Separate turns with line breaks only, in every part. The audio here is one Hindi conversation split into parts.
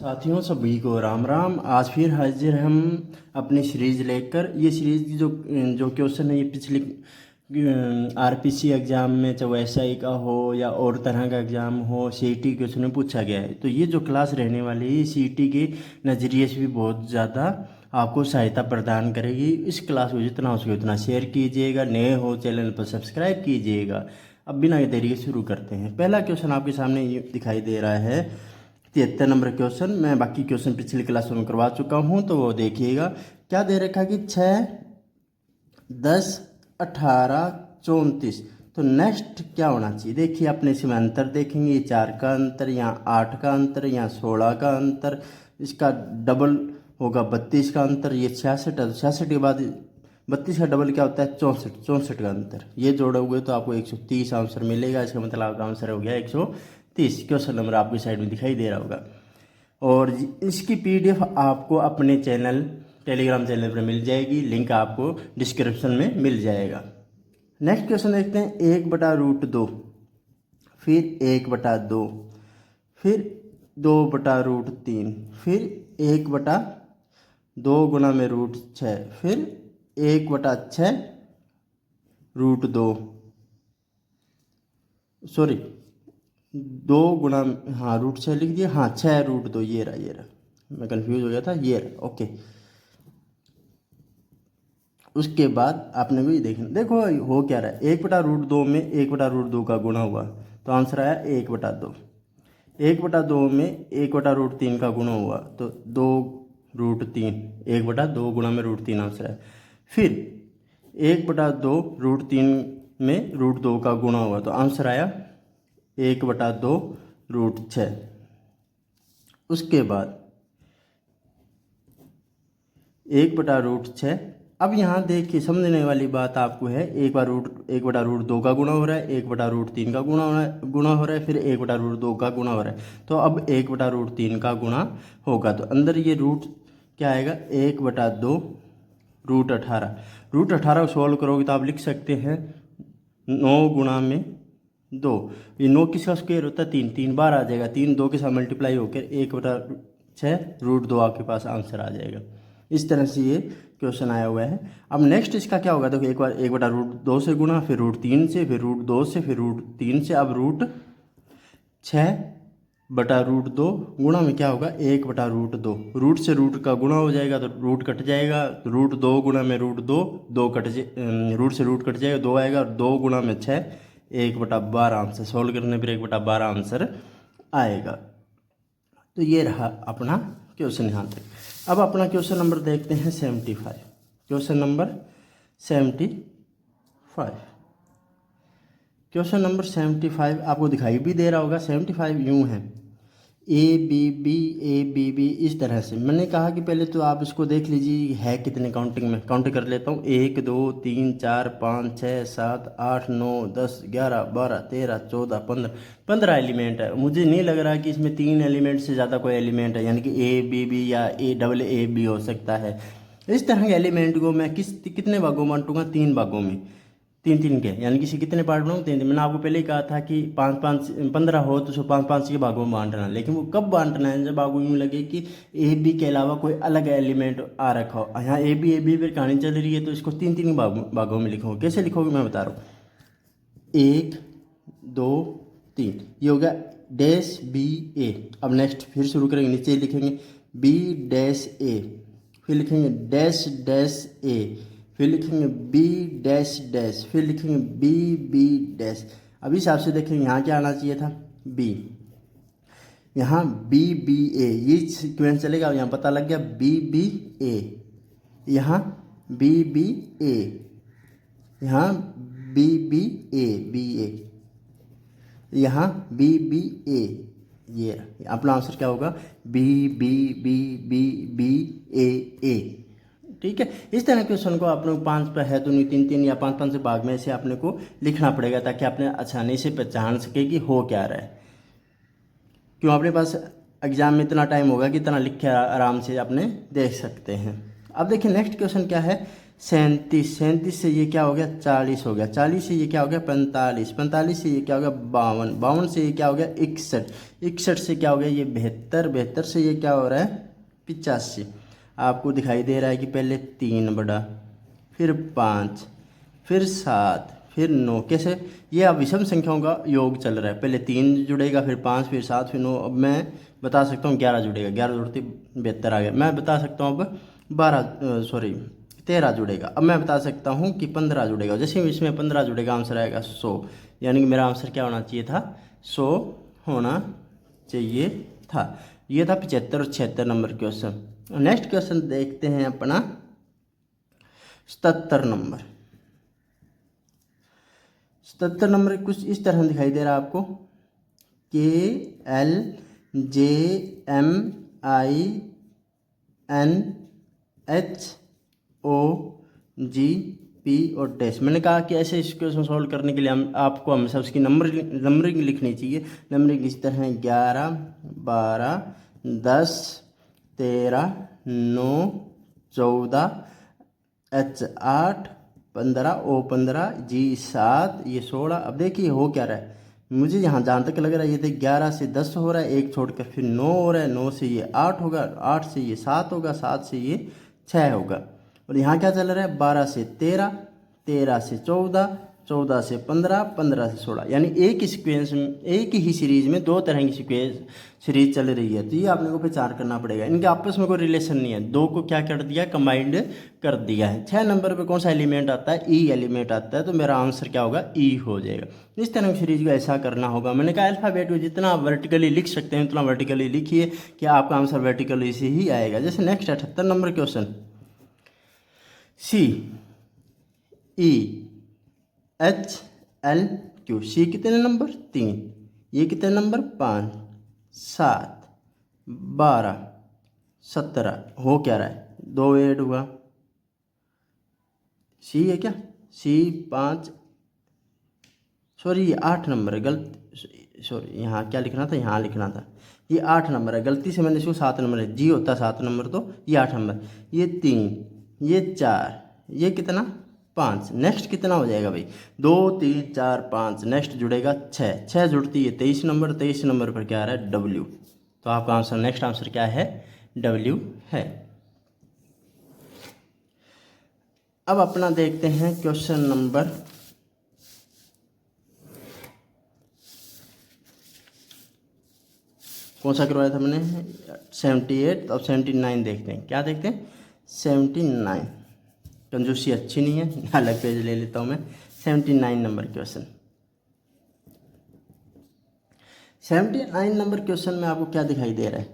साथियों सभी को राम राम। आज फिर हाजिर हम अपनी सीरीज लेकर। ये सीरीज जो जो क्वेश्चन है ये पिछले आरपीसी एग्ज़ाम में, चाहे एसआई का हो या और तरह का एग्ज़ाम हो, सीईटी क्वेश्चन में पूछा गया है। तो ये जो क्लास रहने वाली है सीईटी के नज़रिए से भी बहुत ज़्यादा आपको सहायता प्रदान करेगी। इस क्लास को जितना हो सके उतना शेयर कीजिएगा, नए हो चैनल पर सब्सक्राइब कीजिएगा। अब बिना देरी के शुरू करते हैं। पहला क्वेश्चन आपके सामने ये दिखाई दे रहा है 73 नंबर क्वेश्चन। मैं बाकी क्वेश्चन पिछली क्लासों में करवा चुका हूँ, तो वो देखिएगा। क्या दे रखा कि 6, 10, 18, 34। तो नेक्स्ट क्या होना चाहिए? देखिए अपने इसमें अंतर देखेंगे। ये 4 का अंतर, यहाँ 8 का अंतर, यहाँ 16 का अंतर, इसका डबल होगा 32 का अंतर। ये 66 है, 66 के बाद 32 का डबल क्या होता है? 64, 64 का अंतर। ये जोड़ोगे तो आपको 130 आंसर मिलेगा। इसका मतलब आपका आंसर हो गया 130। क्वेश्चन नंबर आपकी साइड में दिखाई दे रहा होगा। और इसकी पीडीएफ आपको अपने चैनल टेलीग्राम चैनल पर मिल जाएगी। लिंक आपको डिस्क्रिप्शन में मिल जाएगा। नेक्स्ट क्वेश्चन देखते हैं। 1/√2, फिर 1/2, फिर 2/√3, फिर 1/2 गुना में √6, फिर 1/6 √2, सॉरी 2 गुना, हाँ √6 लिख दिया, हाँ 6 √2। ये रहा, मैं कंफ्यूज हो गया था। ये रहा, ओके। उसके बाद आपने भी देखना, देखो हो क्या रहा है। 1/√2 में 1/√2 का गुणा हुआ तो आंसर आया 1/2। 1/2 में 1/√3 का गुणा हुआ तो 2√3। 1/2 गुणा में √3 आंसर है। फिर 1/2 √3 में √2 का गुणा हुआ तो आंसर आया 1/2 √6। उसके बाद 1/6। अब यहाँ देखिए समझने वाली बात आपको है। 1/2 का गुणा हो रहा है, 1/√3 का गुणा हो रहा है, फिर 1/2 का गुणा हो रहा है। तो अब 1/√3 का गुणा होगा तो अंदर ये रूट क्या आएगा? 1/2 √18। √18 को सॉल्व करोगे तो आप लिख सकते हैं 9 गुणा में 2। ये 9 किसका स्क्वायर होता है? 3, 3 बार आ जाएगा। 3 2 के साथ मल्टीप्लाई होकर 1/6 √2 आपके पास आंसर आ जाएगा। इस तरह से ये क्वेश्चन आया हुआ है। अब नेक्स्ट इसका क्या होगा? देखो एक बार 1/√2 से गुणा, फिर √3 से, फिर √2 से, फिर √3 से, अब √6/√2 गुणा में क्या होगा? 1/√2। रूट से रूट का गुणा हो जाएगा तो रूट कट जाएगा। √2 गुणा में √2, 2 कट रूट से रूट कट जाएगा, 2 आएगा। और 2 गुणा में 6, 1/12 आंसर। सोल्व करने पर 1/12 आंसर आएगा। तो ये रहा अपना क्वेश्चन यहाँ तक। अब अपना क्वेश्चन नंबर देखते हैं 75। Question number 75। क्वेश्चन नंबर 75 आपको दिखाई भी दे रहा होगा। 75 यूँ है, A B B इस तरह से। मैंने कहा कि पहले तो आप इसको देख लीजिए है कितने काउंटिंग में। काउंट कर लेता हूँ। 1 2 3 4 5 6 7 8 9 10 11 12 13 14 15 15 एलिमेंट है। मुझे नहीं लग रहा कि इसमें 3 एलिमेंट से ज़्यादा कोई एलिमेंट है, यानी कि A B B या AA हो सकता है। इस तरह के एलिमेंट को मैं कितने भागों में बांटूंगा? 3 भागों में, 3 3 के, यानी कि इसे कितने पार्ट बनाऊँ? 3 3। मैंने आपको पहले ही कहा था कि 5 5 15 हो तो उसको 5 5 के भागों में बांटना। लेकिन वो कब बांटना है? जब आपको यूँ लगे कि ए बी के अलावा कोई अलग एलिमेंट आ रखा हो। यहाँ ए बी पर कहानी चल रही है तो इसको 3 3 भागों में लिखोगे। कैसे लिखोगे मैं बता रहा हूँ। 1 2 3 ये हो गया डैश B A। अब नेक्स्ट फिर शुरू करेंगे, नीचे लिखेंगे B-A, फिर लिखेंगे डैश डैश A, फिर लिखेंगे B-, फिर लिखेंगे B-, अब इस हिसाब से देखेंगे यहाँ क्या आना चाहिए था? B। यहाँ B-B-A ये सीक्वेंस चलेगा। यहाँ पता लग गया B-B-A, यहाँ B-B-A, यहाँ B-B-A, यहाँ B-B-A। ये अपना आंसर क्या होगा? B-B-B-B-B-A। ठीक है। इस तरह के क्वेश्चन को अपने 5 पर है तो नहीं 3 3 या 5 5 से भाग में से अपने को लिखना पड़ेगा, ताकि आपने आसानी से पहचान सके कि हो क्या रहा है। क्यों अपने पास एग्जाम में इतना टाइम होगा कि इतना लिख के आराम से अपने देख सकते हैं। अब देखिए नेक्स्ट क्वेश्चन क्या है 37, 37 से ये क्या हो गया 40 हो गया, 40 से ये क्या हो गया 45, 45 से ये क्या हो गया 52, 52 से ये क्या हो गया 61, 61 से क्या हो गया ये 72, 72 से ये क्या हो रहा है 85। आपको दिखाई दे रहा है कि पहले 3 बढ़ा, फिर 5, फिर 7, फिर 9। कैसे? ये अब विषम संख्याओं का योग चल रहा है। पहले 3 जुड़ेगा, फिर 5, फिर 7, फिर 9। अब मैं बता सकता हूँ 11 जुड़ेगा, 11 जुड़ते 72 आ गया। मैं बता सकता हूँ अब 13 जुड़ेगा। अब मैं बता सकता हूँ कि 15 जुड़ेगा। जैसे ही इसमें 15 जुड़ेगा आंसर आएगा 100, यानी कि मेरा आंसर क्या होना चाहिए था 100 होना चाहिए था। ये था 75 और 76 नंबर क्वेश्चन। नेक्स्ट क्वेश्चन देखते हैं अपना 77 नंबर। 77 नंबर कुछ इस तरह दिखाई दे रहा है आपको, KLJMINHOGP और डैश। मैंने कहा कि ऐसे इस क्वेश्चन सॉल्व करने के लिए आपको हमेशा उसकी नंबरिंग लिखनी चाहिए। नंबरिंग इस तरह है 11, 12, 10, 13, 9, 14, H8, 15, O15, G7, ये 16। अब देखिए हो क्या रहा है, मुझे यहाँ जहाँ तक लग रहा है ये देख 11 से 10 हो रहा है, एक छोड़कर फिर 9 हो रहा है, 9 से ये 8 होगा, 8 से ये 7 होगा, 7 से ये 6 होगा। और यहाँ क्या चल रहा है 12 से 13, 13 से 14, 14 से 15, 15 से 16। यानी एक ही सीक्वेंस में, एक ही सीरीज में 2 तरह की सीरीज चल रही है। तो ये आपने को पहचान करना पड़ेगा। इनके आपस में कोई रिलेशन नहीं है, 2 को क्या कर दिया कंबाइंड कर दिया है। 6 नंबर पे कौन सा एलिमेंट आता है ई एलिमेंट आता है, तो मेरा आंसर क्या होगा ई हो जाएगा। इस तरह की सीरीज को ऐसा करना होगा। मैंने कहा अल्फ़ाबेट को जितना वर्टिकली लिख सकते हैं उतना वर्टिकली लिखिए कि आपका आंसर वर्टिकली से ही आएगा। जैसे नेक्स्ट 78 नंबर क्वेश्चन, CEHLQ। सी कितने नंबर 3, ये कितने नंबर 5, 7, 12, 17। हो क्या रहा है 2 ऐड हुआ, सी है क्या, सी 5, सॉरी ये 8 नंबर है, गलत सॉरी यहाँ क्या लिखना था, यहाँ लिखना था, ये 8 नंबर है, गलती से मैंने इसको 7 नंबर है, जी होता 7 नंबर तो ये 8 नंबर, ये 3, ये 4, ये कितना 5। नेक्स्ट कितना हो जाएगा भाई 2, 3, 4, 5, नेक्स्ट जुड़ेगा 6, 6 जुड़ती है 23 नंबर, 23 नंबर पर क्या आ रहा है डब्ल्यू। तो आपका आंसर नेक्स्ट आंसर क्या है डब्ल्यू है। अब अपना देखते हैं क्वेश्चन नंबर कौन सा करवाया था मैंने 78। अब 79 देखते हैं, क्या देखते हैं 79। कंजूसी अच्छी नहीं है, अलग पेज ले लेता हूँ मैं। 79 नंबर क्वेश्चन, 79 नंबर क्वेश्चन में आपको क्या दिखाई दे रहा है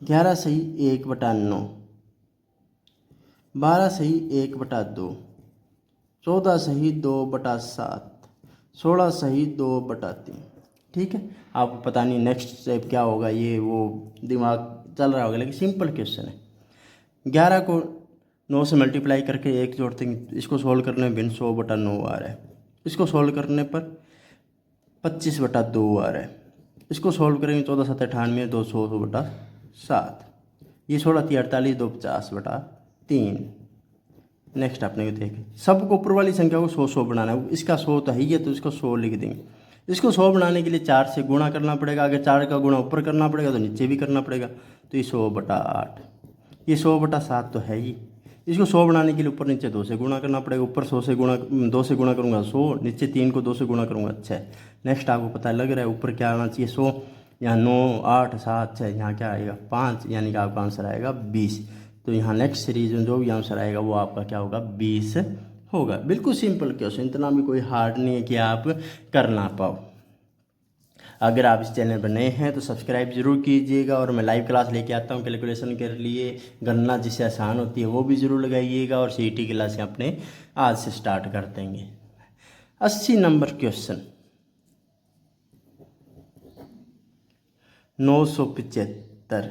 11 सही 1/9, 12 सही 1/2, 14 सही 2/7, 16 सही 2/3। ठीक है, आपको पता नहीं नेक्स्ट स्टेप क्या होगा, ये वो दिमाग चल रहा होगा, लेकिन सिंपल क्वेश्चन है। 11 को 9 से मल्टीप्लाई करके 1 जोड़ते हैं, इसको सोल्व करने में 100/9 आ रहा है। इसको सोल्व करने पर 25/2 आ रहा है। इसको सोल्व करेंगे 14 7 98, 200/7, ये 16 3 48, 2 50/3। नेक्स्ट आपने देखें, सबको ऊपर वाली संख्या को 100 बनाना है। इसका 100 तो है ही है, तो इसको 100 लिख देंगे। इसको 100 बनाने के लिए 4 से गुणा करना पड़ेगा, अगर 4 का गुणा ऊपर करना पड़ेगा तो नीचे भी करना पड़ेगा, तो ये 100/8, ये 100/7 तो है ही। इसको 100 बनाने के लिए ऊपर नीचे 2 से गुणा करना पड़ेगा, ऊपर 2 से गुणा करूँगा 100, नीचे 3 को 2 से गुणा करूँगा 6। नेक्स्ट आपको पता लग रहा है ऊपर क्या आना चाहिए 100, यहाँ 9 8 7 6, यहाँ क्या आएगा 5, यानी कि आपका आंसर आएगा 20। तो यहाँ नेक्स्ट सीरीज में जो भी आंसर आएगा वो आपका क्या होगा 20 होगा। बिल्कुल सिंपल क्वेश्चन, इतना भी कोई हार्ड नहीं है कि आप कर ना पाओ। अगर आप इस चैनल पर नए हैं तो सब्सक्राइब जरूर कीजिएगा, और मैं लाइव क्लास लेके आता हूँ कैलकुलेशन के लिए, गणना जिससे आसान होती है वो भी ज़रूर लगाइएगा, और सीईटी क्लासें अपने आज से स्टार्ट कर देंगे। 80 नंबर क्वेश्चन, 975,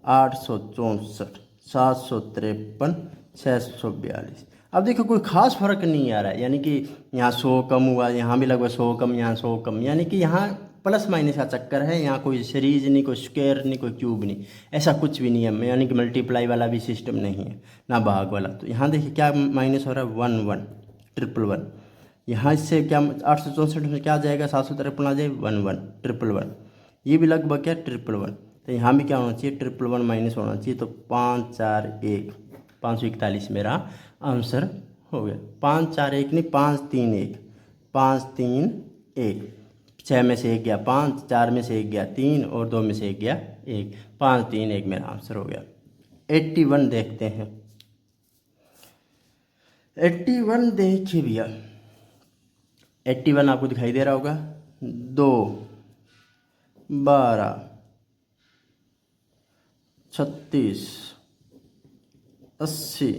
864, 753, 642। अब देखो कोई खास फर्क नहीं आ रहा है, यानी कि यहाँ 100 कम हुआ, यहाँ भी लगभग 100 कम, यहाँ 100 कम, यानी कि यहाँ प्लस माइनस का चक्कर है, यहाँ कोई सीरीज नहीं, कोई स्क्वायर नहीं, कोई क्यूब नहीं, ऐसा कुछ भी नहीं है, यानी कि मल्टीप्लाई वाला भी सिस्टम नहीं है, ना भाग वाला। तो यहाँ देखिए क्या माइनस हो रहा है, 1 1 ट्रिपल 1। यहाँ इससे क्या 864 में क्या आ जाएगा, 753 आ जाए 1 1 ट्रिपल 1। ये भी लगभग क्या ट्रिपल 1। तो यहाँ भी क्या होना चाहिए, ट्रिपल 1 माइनस होना चाहिए। तो 5 4 1 541 मेरा आंसर हो गया। 5 4 1 नहीं, 5 3 1 5 3 1। 6 में से 1 गया 5, 4 में से 1 गया 3 और 2 में से 1 गया 1। 5 3 1 मेरा आंसर हो गया। 81 देखते हैं। 81 देखिए भैया, 81 आपको दिखाई दे रहा होगा। 2 12 36 80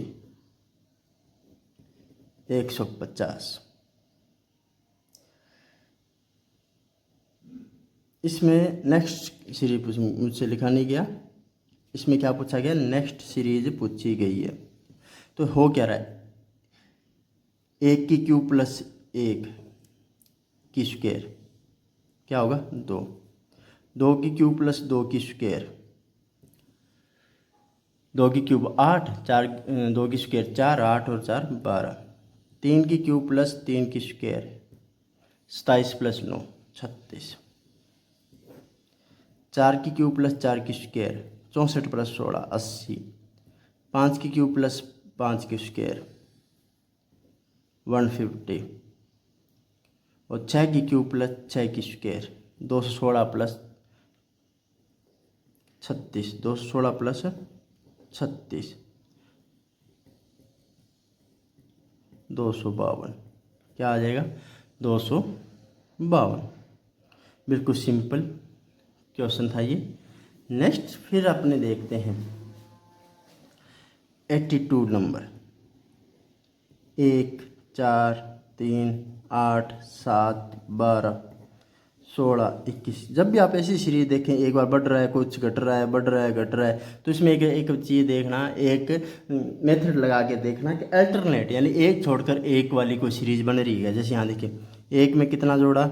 150। इसमें नेक्स्ट सीरीज मुझसे लिखा नहीं गया, इसमें क्या पूछा गया, नेक्स्ट सीरीज पूछी गई है। तो हो क्या रहा है, 1 की क्यूब प्लस 1 की स्क्वायर क्या होगा 2, 2 की क्यूब प्लस 2 की स्क्वायर, 2 की क्यूब 8, 4 2 की स्क्वायर 4, 8 और 4 12, 3 की क्यूब प्लस 3 की स्क्वायर 27 प्लस 9 36, 4 की क्यूब प्लस 4 की स्क्वायर 64 प्लस 16 80, 5 की क्यूब प्लस 5 की स्क्वायर 150 और 6 की क्यूब प्लस 6 की स्क्वायर 216 प्लस 36, 216 प्लस 36 252। क्या आ जाएगा 252। बिल्कुल सिंपल क्वेश्चन था ये। नेक्स्ट फिर अपने देखते हैं 82 नंबर। 1 4 3 8 7 12 16 21। जब भी आप ऐसी सीरीज देखें, एक बार बढ़ रहा है, कुछ घट रहा है, बढ़ रहा है, घट रहा है, तो इसमें एक चीज़ देखना, एक मेथड लगा के देखना कि अल्टरनेट, यानी एक छोड़कर एक वाली कोई सीरीज बन रही है। जैसे यहाँ देखिए, 1 में कितना जोड़ा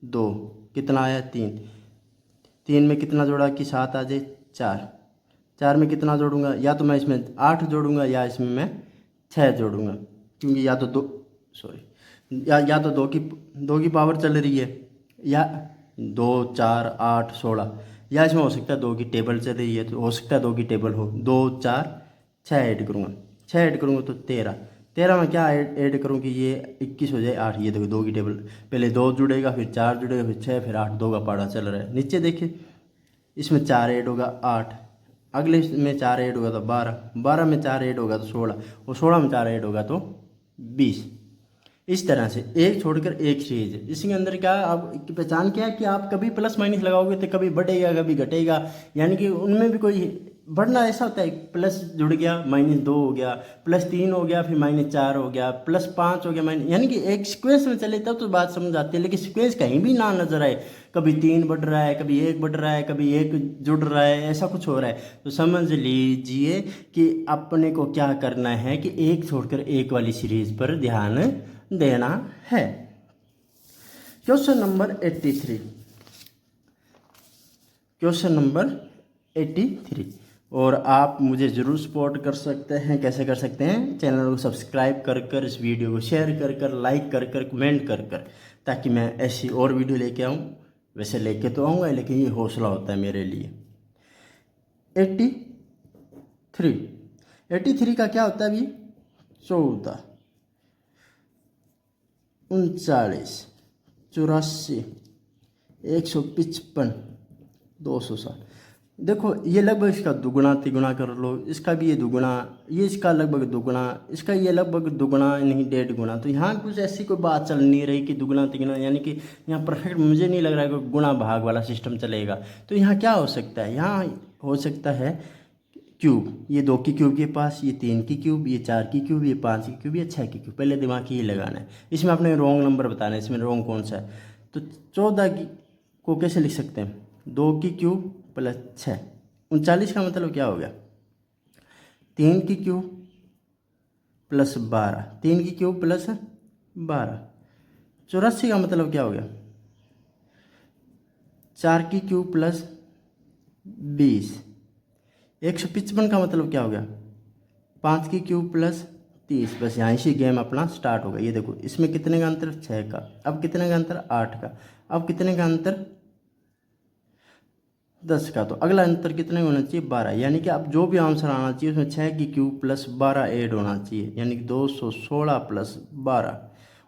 2, कितना आया 3, 3 में कितना जोड़ा कि 7 आ जाए 4, 4 में कितना जोड़ूंगा, या तो मैं इसमें 8 जोड़ूंगा या इसमें मैं 6 जोड़ूंगा, क्योंकि या तो या तो दो की पावर चल रही है, या 2 4 8 16, या इसमें हो सकता है 2 की टेबल चल रही है, तो हो सकता है 2 की टेबल हो। 2 4 6 ऐड करूँगा, 6 ऐड करूँगा तो 13, 13 में क्या ऐड करूँ कि ये 21 हो जाए 8। ये देखो 2 की टेबल, पहले 2 जुड़ेगा, फिर 4 जुड़ेगा, फिर 6, फिर 8, 2 का पाड़ा चल रहा है। नीचे देखिए, इसमें 4 ऐड होगा 8, अगले में 4 ऐड होगा तो 12, 12 में 4 ऐड होगा तो 16, और 16 में 4 ऐड होगा तो 20। इस तरह से एक छोड़कर एक सीरीज है। इसके अंदर क्या आप की पहचान क्या है कि आप कभी प्लस माइनस लगाओगे तो कभी बढ़ेगा कभी घटेगा, यानी कि उनमें भी कोई बढ़ना ऐसा होता है, प्लस जुड़ गया -2 हो गया, +3 हो गया, फिर -4 हो गया, +5 हो गया, यानी कि एक सीक्वेंस में चले तब तो बात समझ आती है। लेकिन सीक्वेंस कहीं भी ना नजर आए, कभी 3 बढ़ रहा है, कभी 1 बढ़ रहा है, कभी 1 जुड़ रहा है, ऐसा कुछ हो रहा है, तो समझ लीजिए कि अपने को क्या करना है कि एक छोड़कर एक वाली सीरीज पर ध्यान देना है। Question number 83। Question number 83। और आप मुझे ज़रूर सपोर्ट कर सकते हैं। कैसे कर सकते हैं, चैनल को सब्सक्राइब कर कर, इस वीडियो को शेयर कर कर, लाइक कर कर, कमेंट कर कर, ताकि मैं ऐसी और वीडियो लेके आऊँ। वैसे लेके तो आऊँगा, लेकिन ये हौसला होता है मेरे लिए। 83। 83 का क्या होता है अभी, 14 39 84 155 260। देखो ये लगभग इसका दुगुना तिगुना कर लो, इसका भी ये दुगुना, ये इसका लगभग दुगुना, इसका ये लगभग दुगुना नहीं 1.5 गुना। तो यहाँ कुछ ऐसी कोई बात चल नहीं रही कि दुगुना तिगुना, यानी कि यहाँ परफेक्ट मुझे नहीं लग रहा है कि गुणा भाग वाला सिस्टम चलेगा। तो यहाँ क्या हो सकता है, यहाँ हो सकता है क्यूब, ये 2 की क्यूब के पास, ये 3 की क्यूब, ये 4 की क्यूब, ये 5 की क्यूब, ये 6 की क्यूब। पहले दिमाग की ये लगाना है, इसमें आपने रॉन्ग नंबर बताना है, इसमें रॉन्ग कौन सा है। तो 14 को कैसे लिख सकते हैं, 2 की क्यूब प्लस 6, 39 का मतलब क्या हो गया, 3 की क्यूब प्लस 12, 3 की क्यूब प्लस 12। 84 का मतलब क्या हो गया, 4 की क्यूब प्लस 20, 155 का मतलब क्या हो गया, 5 की क्यूब प्लस 30। बस यहाँ से गेम अपना स्टार्ट होगा। ये देखो इसमें कितने का अंतर, 6 का। अब कितने का अंतर, 8 का। अब कितने का अंतर, 10 का। तो अगला अंतर कितने होना चाहिए, 12। यानी कि अब जो भी आंसर आना चाहिए उसमें 6 की क्यूब प्लस 12 ऐड होना चाहिए, यानी कि 216 प्लस 12।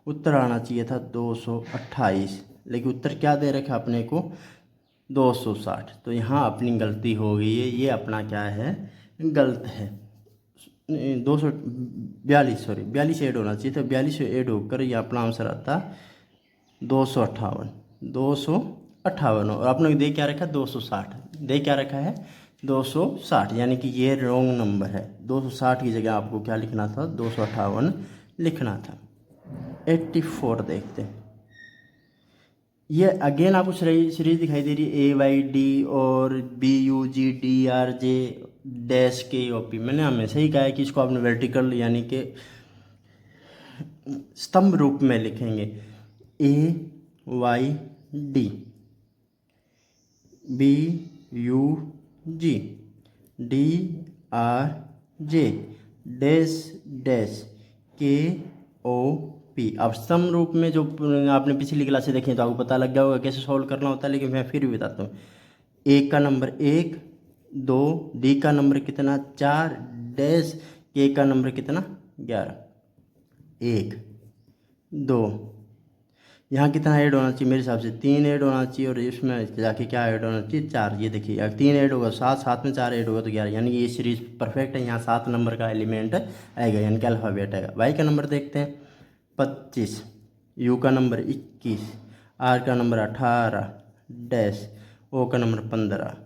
उत्तर आना चाहिए था 228, लेकिन उत्तर क्या दे रखा अपने को, 260। तो यहाँ अपनी गलती हो गई है, ये अपना क्या है, गलत है। 242, सॉरी 42 ऐड होना चाहिए था, 42 ऐड होकर ये अपना आंसर आता 258, 258। और आपने दे क्या रखा, 260, दे क्या रखा है, 260, यानी कि ये रॉन्ग नंबर है। 260 की जगह आपको क्या लिखना था, 258 लिखना था। 84 देखते हैं। ये अगेन आपको सीरीज दिखाई दे रही है, AYD और BUGDRJ डैश KOP। मैंने हमेशा ही कहा है कि इसको आपने वर्टिकल यानी कि स्तंभ रूप में लिखेंगे। AYD BUGDRJ dash dash KOP। अब स्तंभ रूप में जो आपने पिछली क्लास से देखें तो आपको पता लग गया होगा कैसे सॉल्व करना होता है, लेकिन मैं फिर भी बताता हूँ। A का नंबर 1, 2, D का नंबर कितना 4, डैश K का नंबर कितना 11। 1, 2, यहाँ कितना ऐड होना चाहिए, मेरे हिसाब से 3 ऐड होना चाहिए, और इसमें जाके क्या ऐड होना चाहिए, 4। ये देखिए अगर 3 ऐड होगा 7, 7 में 4 ऐड होगा तो 11, यानी कि ये सीरीज परफेक्ट है। यहाँ 7 नंबर का एलिमेंट आएगा, यानी कि अल्फ़ाबेट आएगा। वाई का नंबर देखते हैं 25, यू का नंबर 21, आर का नंबर 18, डैश ओ का नंबर 15।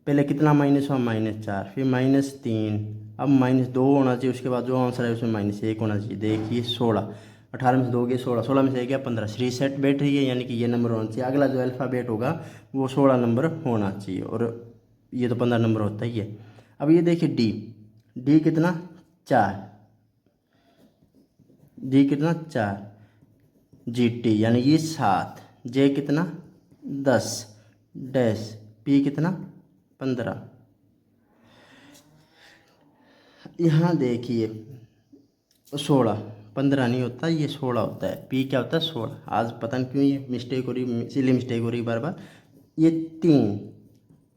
पहले कितना माइनस हुआ, -4, फिर -3, अब -2 होना चाहिए। उसके बाद जो आंसर है उसमें -1 होना चाहिए। देखिए 16, 18 में से 2 गए 16, 16 में से 1 गया 15। सीरीज सेट बैठ रही है, यानी कि ये नंबर होना चाहिए। अगला जो अल्फ़ाबेट होगा वो 16 नंबर होना चाहिए, और ये तो 15 नंबर होता ही है। अब ये देखिए डी कितना 4, डी कितना 4, GT यानी ये 7, जे कितना 10, डैश पी कितना 15। यहाँ देखिए 16, 15 नहीं होता, ये 16 होता है। पी क्या होता है 16। आज पता नहीं क्यों ये मिस्टेक हो रही, इसीलिए मिस्टेक हो रही बार बार। ये 3,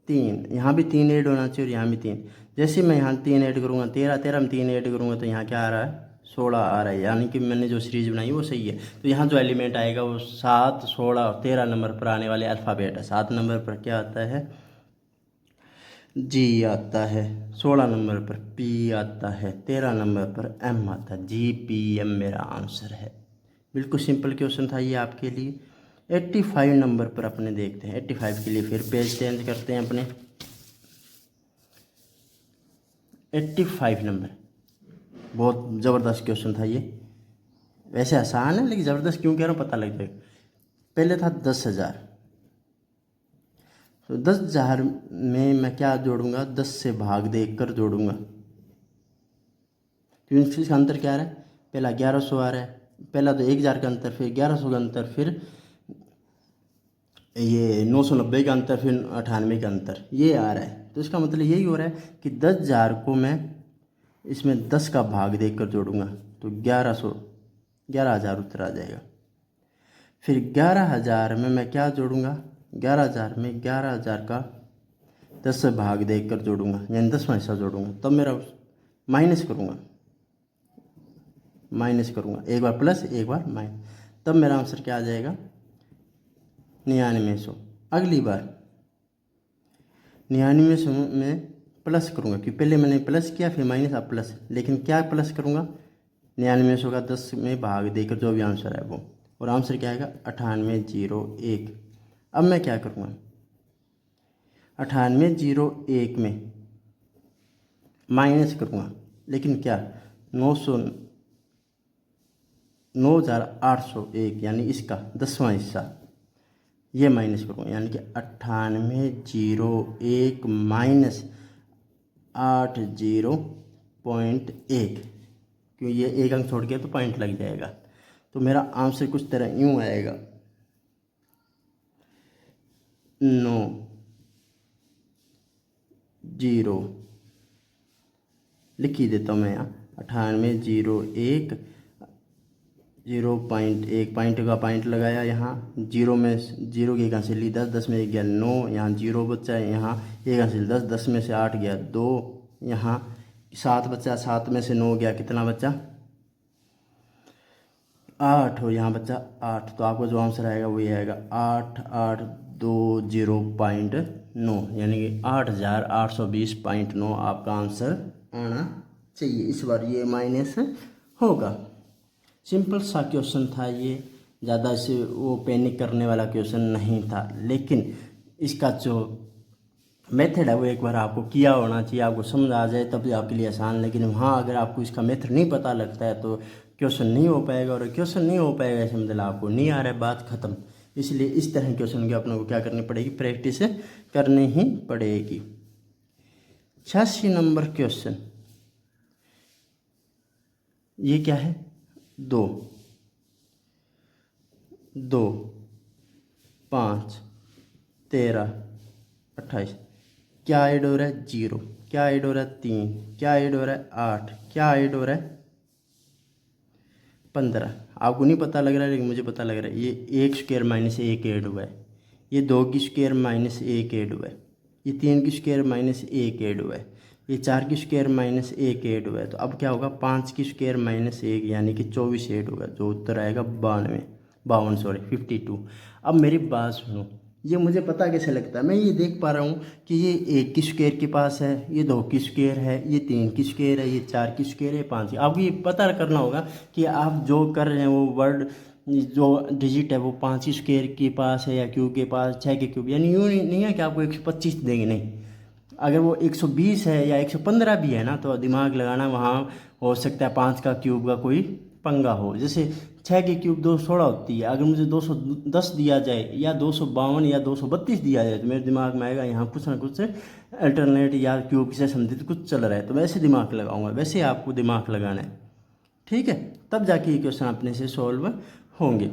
3 यहाँ भी 3 ऐड होना चाहिए, और यहाँ भी 3। जैसे मैं यहाँ 3 ऐड करूँगा 13, 13 में 3 ऐड करूँगा तो यहाँ क्या आ रहा है, 16 आ रहा है। यानी कि मैंने जो सीरीज बनाई वो सही है। तो यहाँ जो एलिमेंट आएगा वो 7, 16 और 13 नंबर पर आने वाले अल्फ़ाबेट है। 7 नंबर पर क्या आता है, G आता है, 16 नंबर पर P आता है, 13 नंबर पर M आता है। GPM मेरा आंसर है। बिल्कुल सिंपल क्वेश्चन था ये आपके लिए। 85 नंबर पर अपने देखते हैं। 85 के लिए फिर पेज चेंज करते हैं अपने। 85 नंबर बहुत ज़बरदस्त क्वेश्चन था ये। वैसे आसान है लेकिन ज़बरदस्त क्यों कह रहा हूँ पता लग जाएगा। पहले था 10,000, तो 10,000 में मैं क्या जोड़ूंगा, 10 से भाग देकर जोड़ूंगा। क्योंकि इसका अंतर क्या आ रहा है, पहला 1100 आ रहा है, पहला तो 1,000 का अंतर, फिर 1100 का अंतर, फिर ये 990 का अंतर, फिर 98 का अंतर, ये आ रहा है। तो इसका मतलब यही हो रहा है कि 10,000 को मैं इसमें 10 का भाग देकर जोड़ूंगा तो 11,000 उत्तर आ जाएगा। फिर 11,000 में मैं क्या जोड़ूंगा, 11,000 में 11,000 का 10 से भाग देकर जोड़ूंगा, यानी 10वां हिस्सा जोड़ूंगा। तब मेरा माइनस करूंगा, एक बार प्लस एक बार माइनस, तब मेरा आंसर क्या आ जाएगा, 9900। अगली बार 9900 में प्लस करूंगा, क्योंकि पहले मैंने प्लस किया फिर माइनस, अब प्लस, लेकिन क्या प्लस करूंगा, 9900 का 10 में भाग देकर जो भी आंसर है वो, और आंसर क्या आएगा 9801। अब मैं क्या करूँगा, 9801 में माइनस करूँगा, लेकिन क्या 9,801 यानी इसका 10वां हिस्सा ये माइनस करूँगा, यानी कि 9801 माइनस 80.1, क्यों ये एक अंक छोड़ गया तो पॉइंट लग जाएगा। तो मेरा आंसर कुछ तरह यूँ आएगा, 9 0 लिख ही देता हूँ मैं यहाँ 98 0 1 0.1 पॉइंट का पॉइंट लगाया यहाँ जीरो में जीरो की एक हासिल ली 10 10 में 1 गया 9 यहाँ 0 बचा यहाँ एक हासिल 10 10 में से 8 गया 2 यहाँ 7 बचा 7 में से 9 गया कितना बचा 8 और यहाँ बचा 8 तो आपका जो आंसर आएगा वही आएगा 8820.9 यानी कि 8820.9 आपका आंसर आना चाहिए। इस बार ये माइनस होगा। सिंपल सा क्वेश्चन था ये, ज़्यादा इसे वो पैनिक करने वाला क्वेश्चन नहीं था, लेकिन इसका जो मेथड है वो एक बार आपको किया होना चाहिए, आपको समझ आ जाए तब आपके लिए आसान। लेकिन वहाँ अगर आपको इसका मेथड नहीं पता लगता है तो क्वेश्चन नहीं हो पाएगा, और क्वेश्चन नहीं हो पाएगा ऐसे मतलब आपको नहीं आ रहा है, बात ख़त्म। इसलिए इस तरह के क्वेश्चन की अपने को क्या करनी पड़ेगी, प्रैक्टिस करनी ही पड़ेगी। 86 नंबर क्वेश्चन, ये क्या है 2 2 5 13 28 क्या ऐड हो रहा है 0, क्या ऐड हो रहा है 3, क्या ऐड हो रहा है 8, क्या ऐड हो रहा है 15। आपको नहीं पता लग रहा है लेकिन मुझे पता लग रहा है। ये 1 स्क्वायर माइनस 1 ऐड हुआ है, ये 2 की स्क्वायर माइनस 1 ऐड हुआ है, ये 3 की स्क्वायर माइनस 1 ऐड हुआ है, ये 4 की स्क्वायर माइनस 1 ऐड हुआ है। तो अब क्या होगा 5 की स्क्वायर माइनस 1 यानी कि 24 ऐड होगा, जो उत्तर आएगा 52 52 अब मेरी बात सुनो, ये मुझे पता कैसे लगता है, मैं ये देख पा रहा हूँ कि ये 1 की स्क्वायर के पास है, ये 2 की स्क्वायर है, ये 3 की स्क्वायर है, ये 4 की स्क्वायर है, 5 की। आपको ये पता करना होगा कि आप जो कर रहे हैं वो वर्ड जो डिजिट है वो 5 की स्क्वायर के पास है या क्यूब के पास 6 के क्यूब, यानी यूँ नहीं है कि आपको 125 देंगे, नहीं। अगर वो 120 है या 115 भी है ना तो दिमाग लगाना, वहाँ हो सकता है 5 का क्यूब का कोई पंगा हो। जैसे 6 की क्यूब 216 होती है, अगर मुझे 210 दिया जाए या 252 या 232 दिया जाए तो मेरे दिमाग में आएगा यहाँ कुछ ना कुछ अल्टरनेट या क्यूब से संबंधित कुछ चल रहा है, तो वैसे दिमाग लगाऊंगा। वैसे आपको दिमाग लगाना है, ठीक है, तब जाके ये क्वेश्चन अपने से सॉल्व होंगे।